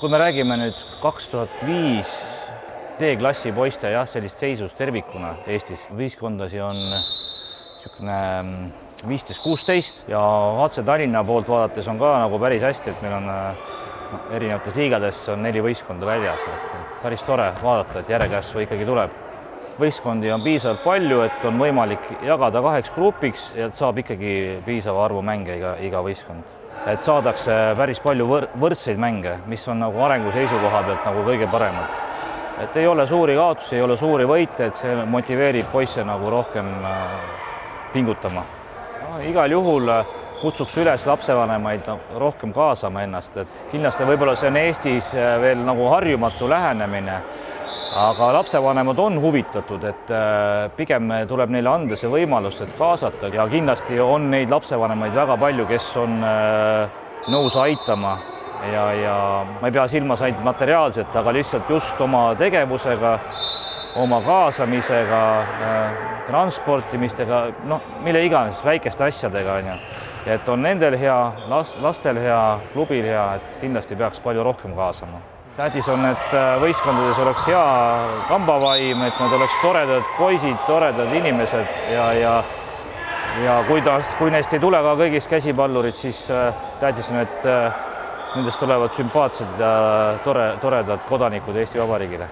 Kui me räägime nüüd 2005 D-klassi poiste sellist seisust tervikuna Eestis, võistkondasi on niisugune 15-16 ja otse Tallinna poolt vaadates on ka nagu päris hästi, et meil on erinevates liigades on 4 võistkonda väljas. Päris tore vaadata, et järjekasvu ikkagi tuleb. Võistkondi on piisavalt palju, et on võimalik jagada 2 grupiks ja saab ikkagi piisava arvu mänge iga võistkond. Et saadakse päris palju võrdseid mänge, mis on nagu arengu seisukoha pealt nagu kõige paremad. Et ei ole suuri kaotusi, ei ole suuri võite, et see motiveerib poisse nagu rohkem pingutama. Igal juhul kutsuks üles lapsevanemaid rohkem kaasama ennast. Et kindlasti võib-olla see on Eestis veel nagu harjumatu lähenemine, aga lapsevanemad on huvitatud, et pigem tuleb neile anda see võimalus, et kaasata ja kindlasti on neid lapsevanemaid väga palju, kes on nõus aitama ja ma ei pea silmas ainult materiaalselt, aga lihtsalt just oma tegevusega, oma kaasamisega, transportimistega, mille iganes väikeste asjadega. Et on nendel hea, lastel hea, klubil hea, et kindlasti peaks palju rohkem kaasama. Tähtis on, et võistkondades oleks hea kambavaim, et nad oleks toredad poisid, toredad inimesed ja kui neist ei tule ka kõigist käsipallurid, siis tähtis on, et nendest tulevad sümpaatsed ja toredad kodanikud Eesti Vabariigile.